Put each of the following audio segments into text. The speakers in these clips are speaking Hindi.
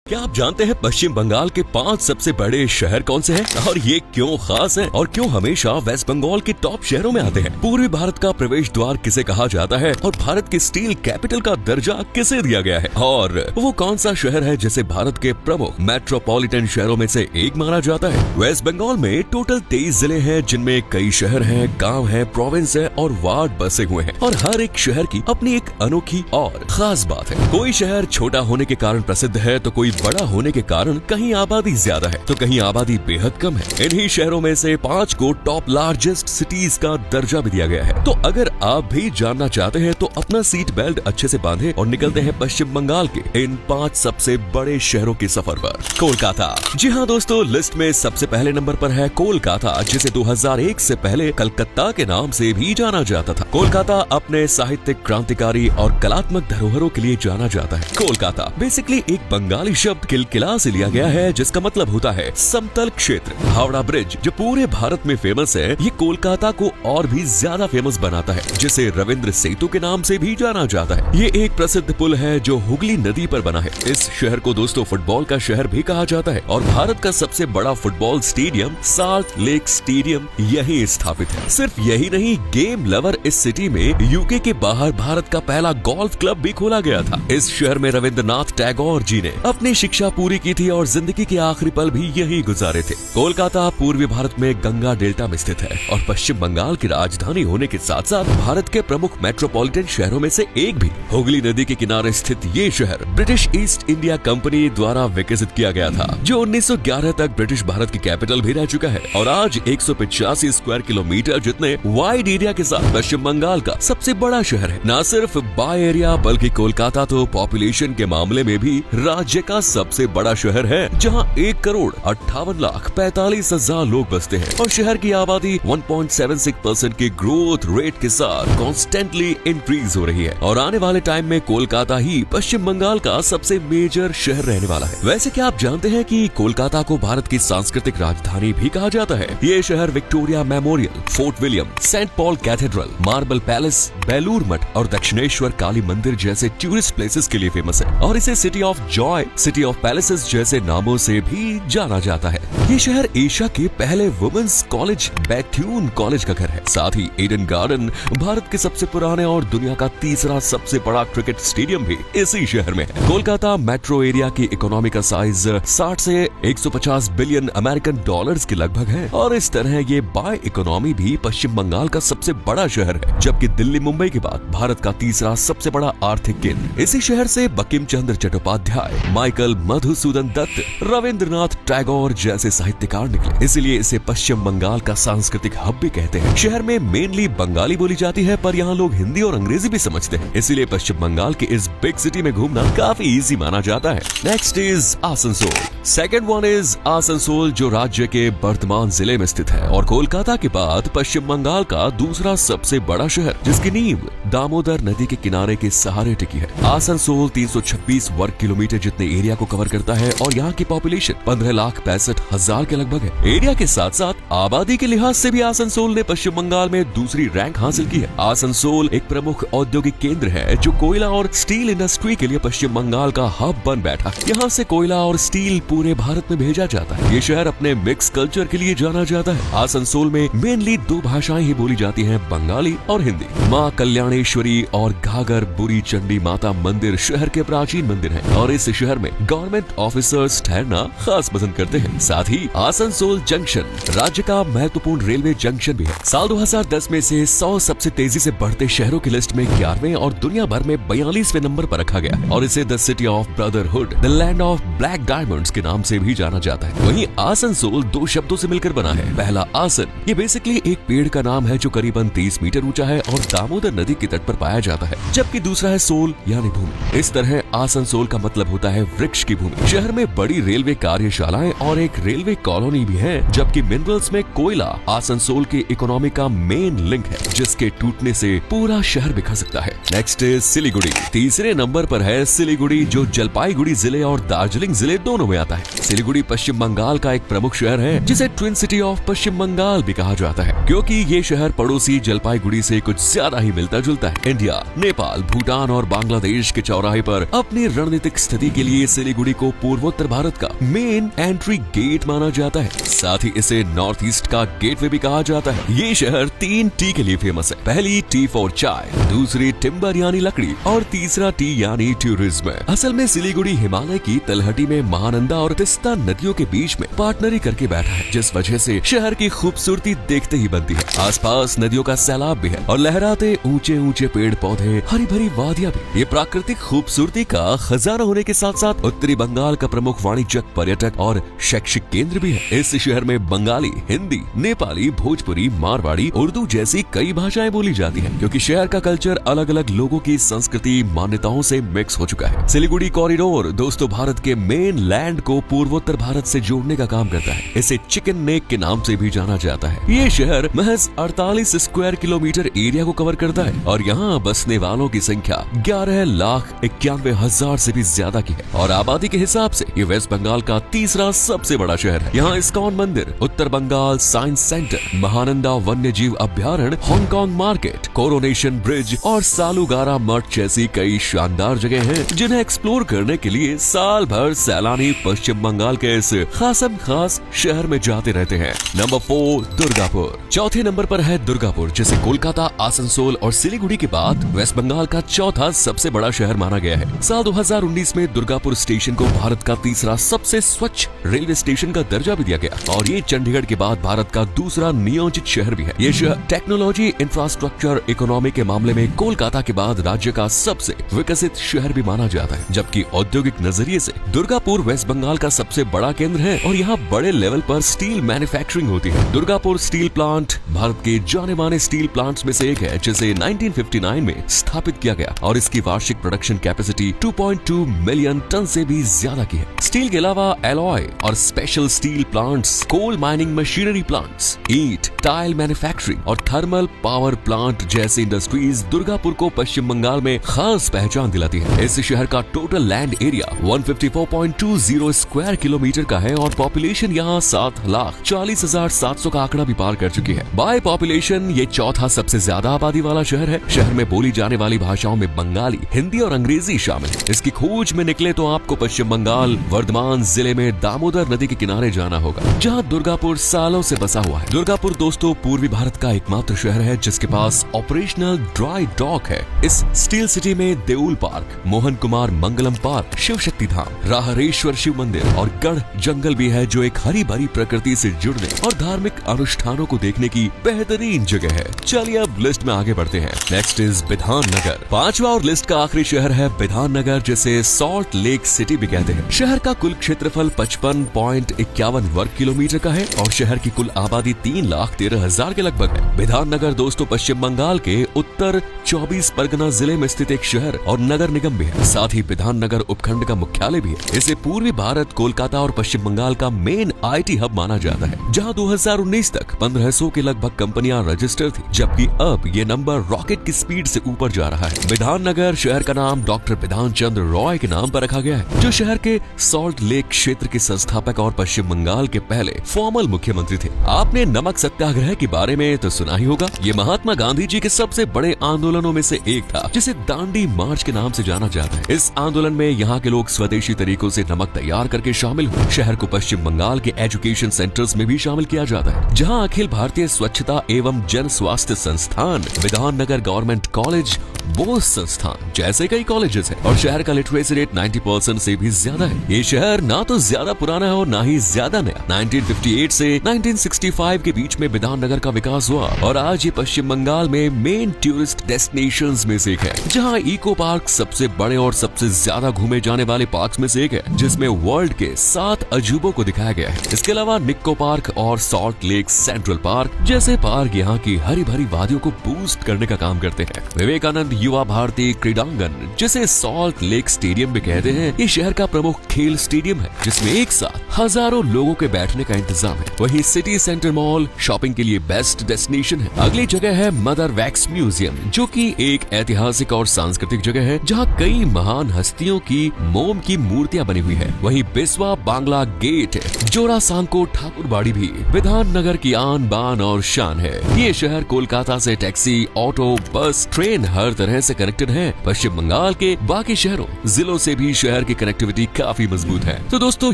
क्या आप जानते हैं पश्चिम बंगाल के 5 सबसे बड़े शहर कौन से हैं और ये क्यों खास हैं और क्यों हमेशा वेस्ट बंगाल के टॉप शहरों में आते हैं? पूर्वी भारत का प्रवेश द्वार किसे कहा जाता है और भारत की स्टील कैपिटल का दर्जा किसे दिया गया है? और वो कौन सा शहर है जिसे भारत के प्रमुख मेट्रोपॉलिटन शहरों में से एक माना जाता है? वेस्ट बंगाल में टोटल 23 जिले हैं, जिनमें कई शहर हैं, गाँव है, प्रोविंस है और वार्ड बसे हुए हैं और हर एक शहर की अपनी एक अनोखी और खास बात है। कोई शहर छोटा होने के कारण प्रसिद्ध है तो कोई बड़ा होने के कारण कहीं आबादी ज्यादा है तो कहीं आबादी बेहद कम है। इन्हीं शहरों में से 5 को टॉप लार्जेस्ट सिटीज का दर्जा भी दिया गया है। तो अगर आप भी जानना चाहते हैं तो अपना सीट बेल्ट अच्छे से बांधे और निकलते हैं पश्चिम बंगाल के इन 5 सबसे बड़े शहरों के सफर पर। कोलकाता। जी हाँ दोस्तों, लिस्ट में सबसे पहले नंबर पर है कोलकाता, जिसे 2001 से पहले कलकत्ता के नाम से भी जाना जाता था। कोलकाता अपने साहित्यिक, क्रांतिकारी और कलात्मक धरोहरों के लिए जाना जाता है। कोलकाता बेसिकली एक बंगाली शब्द किलकिला से लिया गया है, जिसका मतलब होता है समतल क्षेत्र। हावड़ा ब्रिज जो पूरे भारत में फेमस है, ये कोलकाता को और भी ज्यादा फेमस बनाता है, जिसे रविंद्र सेतु के नाम से भी जाना जाता है। ये एक प्रसिद्ध पुल है जो हुगली नदी पर बना है। इस शहर को दोस्तों फुटबॉल का शहर भी कहा जाता है और भारत का सबसे बड़ा football stadium salt lake stadium यहीं स्थापित है। सिर्फ यही नहीं, गेम लवर इस सिटी में यूके के बाहर भारत का पहला गोल्फ क्लब भी खोला गया था। इस शहर में रविंद्रनाथ टैगोर जी ने अपनी शिक्षा पूरी की थी और जिंदगी के आखिरी पल भी यही गुजारे थे। कोलकाता पूर्वी भारत में गंगा डेल्टा में स्थित है और पश्चिम बंगाल की राजधानी होने के साथ साथ भारत के प्रमुख मेट्रोपॉलिटन शहरों में से एक भी। हुगली नदी के किनारे स्थित ये शहर ब्रिटिश ईस्ट इंडिया कंपनी द्वारा विकसित किया गया था, जो 1911 तक ब्रिटिश भारत की कैपिटल भी रह चुका है और आज 185 स्क्वायर किलोमीटर जितने वाइड एरिया के साथ पश्चिम बंगाल का सबसे बड़ा शहर है। न सिर्फ बाय एरिया बल्कि कोलकाता तो पॉपुलेशन के मामले में भी राज्य का सबसे बड़ा शहर है, जहां 1,58,45,000 लोग बसते हैं और शहर की आबादी 1.76% के ग्रोथ रेट के साथ कॉन्स्टेंटली इंक्रीज हो रही है और आने वाले टाइम में कोलकाता ही पश्चिम बंगाल का सबसे मेजर शहर रहने वाला है। वैसे क्या आप जानते हैं कि कोलकाता को भारत की सांस्कृतिक राजधानी भी कहा जाता है? ये शहर Victoria Memorial, Fort William, Saint Paul Cathedral, Marble Palace, Belur Math और दक्षिणेश्वर काली मंदिर जैसे टूरिस्ट प्लेसेस के लिए फेमस है और इसे city of Joy, city of palaces जैसे नामों से भी जाना जाता है। ये शहर एशिया के पहले वुमेन्स कॉलेज बैथ्यून कॉलेज का घर है। साथ ही ईडन गार्डन, भारत के सबसे पुराने और दुनिया का तीसरा सबसे बड़ा क्रिकेट स्टेडियम भी इसी शहर में है। कोलकाता मेट्रो एरिया की इकोनॉमी का साइज 60 से 150 बिलियन अमेरिकन डॉलर्स के लगभग है और इस तरह ये बाय इकोनॉमी भी पश्चिम बंगाल का सबसे बड़ा शहर है, जबकि दिल्ली मुंबई के बाद भारत का तीसरा सबसे बड़ा आर्थिक केंद्र। इसी शहर से बंकिम चंद्र चट्टोपाध्याय, माइकल मधुसूदन दत्त, रविंद्रनाथ टैगोर जैसे साहित्यकार निकले, इसलिए इसे पश्चिम बंगाल का सांस्कृतिक हब भी कहते हैं। शहर में मेनली बंगाली बोली जाती है, पर यहाँ लोग हिंदी और अंग्रेजी भी समझते हैं, इसीलिए पश्चिम बंगाल के इस बिग सिटी में घूमना काफी इजी माना जाता है। Next is Asansol. Second one is Asansol, जो राज्य के वर्धमान जिले में स्थित है और कोलकाता के बाद पश्चिम बंगाल का दूसरा सबसे बड़ा शहर, जिसकी नींव दामोदर नदी के किनारे के सहारे टिकी है। आसनसोल 326 वर्ग किलोमीटर जितने एरिया को कवर करता है और यहाँ की पॉपुलेशन 15,65,000 के लगभग है। एरिया के साथ साथ आबादी के लिहाज से भी आसनसोल ने पश्चिम बंगाल में दूसरी रैंक हासिल की है। आसनसोल एक प्रमुख औद्योगिक केंद्र है जो कोयला और स्टील इंडस्ट्री के लिए पश्चिम बंगाल का हब बन बैठा। यहाँ से कोयला और स्टील पूरे भारत में भेजा जाता है। ये शहर अपने मिक्स कल्चर के लिए जाना जाता है। आसनसोल में मेनली 2 भाषाएं ही बोली जाती हैं, बंगाली और हिंदी। माँ कल्याणेश्वरी और घाघर बुरी चंडी माता मंदिर शहर के प्राचीन मंदिर हैं और इस शहर में गवर्नमेंट ऑफिसर्स ठहरना खास पसंद करते हैं। साथ ही आसनसोल जंक्शन राज्य का महत्वपूर्ण रेलवे जंक्शन भी है। साल 2010 में से 100 सबसे तेजी से बढ़ते शहरों की लिस्ट में 11वें और दुनिया भर में 42वें नंबर पर रखा गया और इसे the city of brotherhood, the land of black diamonds के नाम से भी जाना जाता है। वहीं आसनसोल 2 शब्दों से मिलकर बना है। पहला आसन, ये बेसिकली एक पेड़ का नाम है जो करीबन 30 मीटर ऊंचा है और दामोदर नदी के तट पर पाया जाता है, जबकि दूसरा है सोल यानी भूमि। इस तरह आसनसोल का मतलब होता है वृक्ष की भूमि। शहर में बड़ी रेलवे कार्यशालाएं और एक रेलवे कॉलोनी भी है, जबकि मिनरल्स में कोयला आसनसोल की इकोनॉमी का मेन लिंक है, जिसके टूटने से पूरा शहर बिखर सकता है। Next is Siliguri. तीसरे नंबर पर है सिलीगुड़ी, जो जलपाईगुड़ी जिले और दार्जिलिंग जिले दोनों में आता है। सिलीगुड़ी पश्चिम बंगाल का एक प्रमुख शहर है, जिसे ट्विन सिटी ऑफ पश्चिम बंगाल भी कहा जाता है, क्योंकि ये शहर पड़ोसी जलपाईगुड़ी से कुछ ज्यादा ही मिलता जुलता है। इंडिया, नेपाल, भूटान और बांग्लादेश के चौराहे पर अपनी रणनीतिक स्थिति के लिए सिलीगुड़ी को पूर्वोत्तर भारत का मेन एंट्री गेट माना जाता है। साथ ही इसे नॉर्थ ईस्ट का गेटवे भी कहा जाता है। ये शहर 3 टी के लिए फेमस है। पहली टी फॉर चाय, दूसरी टिम्बर यानी लकड़ी और तीसरा टी यानी टूरिज्म। असल में सिलीगुड़ी हिमालय की तलहटी में महानंदा और तिस्ता नदियों के बीच में पार्टनरी करके बैठा है, जिस वजह से शहर की खूबसूरती देखते ही बनती है। आसपास नदियों का सैलाब भी है और लहराते ऊंचे ऊंचे पेड़ पौधे, हरी भरी वादियां भी। ये प्राकृतिक खूबसूरती का खजाना होने के साथ साथ उत्तरी बंगाल का प्रमुख वाणिज्यिक, पर्यटक और शैक्षिक केंद्र भी है। इस शहर में बंगाली, हिंदी, नेपाली, भोजपुरी, मारवाड़ी, उर्दू जैसी कई भाषाएं बोली जाती हैं, क्योंकि शहर का कल्चर अलग अलग लोगों की संस्कृति, मान्यताओं से मिक्स हो चुका है। सिलीगुड़ी कॉरिडोर दोस्तों भारत के मेन लैंड को पूर्वोत्तर भारत से जोड़ने का काम करता है। इसे चिकन नेक के नाम से भी जाना जाता है। ये शहर महज 48 स्क्वायर किलोमीटर एरिया को कवर करता है और यहाँ बसने वालों की संख्या 11,91,000 से भी ज्यादा की है और आबादी के हिसाब से ये वेस्ट बंगाल का तीसरा सबसे बड़ा शहर है। यहाँ इस्कॉन मंदिर, उत्तर बंगाल साइंस सेंटर, महानंदा वन्य जीव अभ्यारण्य, हांगकांग मार्केट, कोरोनेशन ब्रिज और सालुगारा मठ जैसी कई शानदार जगह हैं, जिन्हें एक्सप्लोर करने के लिए साल भर सैलानी पश्चिम बंगाल के इस खास शहर में जाते रहते हैं। नंबर 4 दुर्गापुर। चौथे नंबर पर है दुर्गापुर, जिसे कोलकाता, आसनसोल और सिलीगुड़ी के बाद वेस्ट बंगाल का चौथा सबसे बड़ा शहर माना गया है। साल 2019 में दुर्गापुर स्टेशन को भारत का तीसरा सबसे स्वच्छ रेलवे स्टेशन का दर्जा भी दिया गया और ये चंडीगढ़ के बाद भारत का दूसरा नियोजित शहर भी है। ये शहर टेक्नोलॉजी, इंफ्रास्ट्रक्चर, इकोनॉमी के मामले में कोलकाता के बाद राज्य का सबसे विकसित शहर भी माना जाता है, जबकि औद्योगिक नजरिए से दुर्गापुर वेस्ट बंगाल का सबसे बड़ा केंद्र है और यहाँ बड़े लेवल पर स्टील मैन्युफैक्चरिंग होती है। दुर्गापुर स्टील प्लांट भारत के जाने माने स्टील प्लांट्स में से एक है, जिसे 1959 में स्थापित किया गया और इसकी वार्षिक प्रोडक्शन कैपेसिटी 2.2 मिलियन टन से भी ज्यादा की है। स्टील के अलावा एलॉय और special steel plants, coal mining machinery plants, ईंट, टाइल मैन्युफैक्चरिंग और थर्मल पावर प्लांट जैसी इंडस्ट्रीज दुर्गापुर को पश्चिम बंगाल में खास पहचान दिलाती है। इस शहर का total land area 154.20 square kilometre का है और पॉपुलेशन यहाँ 7,40,700 का आंकड़ा भी पार कर चुकी है। बाय पॉपुलेशन ये चौथा सबसे ज्यादा आबादी वाला शहर है। शहर में बोली जाने वाली भाषाओं में बंगाली, हिंदी और अंग्रेजी शामिल है। इसकी खोज में निकले तो आपको पश्चिम बंगाल वर्धमान जिले में दामोदर नदी के किनारे जाना होगा, जहाँ दुर्गापुर सालों से बसा हुआ है। दुर्गापुर दोस्तों पूर्वी भारत का एकमात्र शहर है जिसके पास ऑपरेशनल ड्राई डॉक है। इस स्टील सिटी में देउल पार्क, मोहन कुमार मंगलम पार्क, शिव शक्ति धाम, राहरेश्वर शिव मंदिर और गढ़ जंगल भी है, जो एक हरी भरी प्रकृति से जुड़ने और धार्मिक अनुष्ठानों को देखने की बेहतरीन जगह है। चलिए अब लिस्ट में आगे बढ़ते हैं। Next is Bidhannagar. पांचवा और लिस्ट का आखिरी शहर है बिधाननगर, जिसे सॉल्ट लेक सिटी भी कहते हैं। शहर का कुल क्षेत्रफल 55.51 वर्ग किलोमीटर का है और शहर की कुल आबादी 3,13,000 के लगभग है। बिधाननगर दोस्तों पश्चिम बंगाल के उत्तर 24 परगना जिले में स्थित एक शहर और नगर निगम भी है। साथ ही बिधाननगर उपखंड का मुख्यालय भी है। इसे पूर्वी भारत, कोलकाता और पश्चिम बंगाल का मेन आईटी हब माना जाता है, जहां 2019 तक 1500 के लगभग कंपनियां रजिस्टर थी, जबकि अब ये नंबर रॉकेट की स्पीड से ऊपर जा रहा है। बिधाननगर शहर का नाम डॉक्टर बिधान चंद्र रॉय के नाम पर रखा गया है, जो शहर के सॉल्ट लेक क्षेत्र के संस्थापक और पश्चिम बंगाल के पहले फॉर्मल मुख्यमंत्री थे। आपने नमक सत्याग्रह के बारे में तो सुना ही होगा। ये महात्मा गांधी जी के सबसे बड़े आंदोलनों में से एक था, जिसे दांडी मार्च के नाम से जाना जाता है। इस आंदोलन में यहाँ के लोग स्वदेशी तरीकों से नमक तैयार करके शामिल हुए। शहर को पश्चिम बंगाल के एजुकेशन सेंटर्स में भी शामिल किया जाता है, जहाँ अखिल भारतीय स्वच्छता एवं जन स्वास्थ्य संस्थान, विधाननगर गवर्नमेंट कॉलेज, बोस संस्थान जैसे कई कॉलेजेस हैं और शहर का लिटरेसी रेट 90% से भी ज्यादा है। ये शहर ना तो ज्यादा पुराना है और ना ही ज्यादा नया। 1958 से 1965 के बीच में बिधाननगर का विकास हुआ और आज ये पश्चिम बंगाल में मेन टूरिस्ट डेस्टिनेशंस में से एक है, जहाँ इको पार्क सबसे बड़े और सबसे ज्यादा घूमे जाने वाले पार्क में से एक है, जिसमें वर्ल्ड के 7 अजूबों को दिखाया गया है। इसके अलावा निक्को पार्क और सॉल्ट लेक सेंट्रल पार्क जैसे पार्क यहाँ की हरी भरी वादियों को बूस्ट करने का काम करते हैं। विवेकानंद युवा भारती क्रीडांगन, जिसे सॉल्ट लेक स्टेडियम भी कहते हैं, ये शहर का प्रमुख खेल स्टेडियम है, जिसमें एक साथ हजारों लोगों के बैठने का इंतजाम है। वहीं सिटी सेंटर मॉल शॉपिंग के लिए बेस्ट डेस्टिनेशन है। अगली जगह है मदर वैक्स म्यूजियम, जो कि एक ऐतिहासिक और सांस्कृतिक जगह है, जहाँ कई महान हस्तियों की मोम की मूर्तियां बनी हुई है। वहीं बिस्वा बांग्ला गेट है, जोरा सांको ठाकुरबाड़ी भी विधाननगर की आन बान और शान है। ये शहर कोलकाता से टैक्सी, ऑटो, बस, ट्रेन हर तरह शहर से कनेक्टेड हैं, पश्चिम बंगाल के बाकी शहरों जिलों से भी शहर की कनेक्टिविटी काफी मजबूत है। तो दोस्तों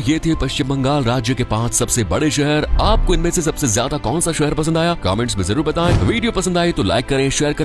ये थे पश्चिम बंगाल राज्य के 5 सबसे बड़े शहर। आपको इनमें से सबसे ज्यादा कौन सा शहर पसंद आया? कमेंट्स में जरूर बताएं। वीडियो पसंद आए तो लाइक करें, शेयर करें।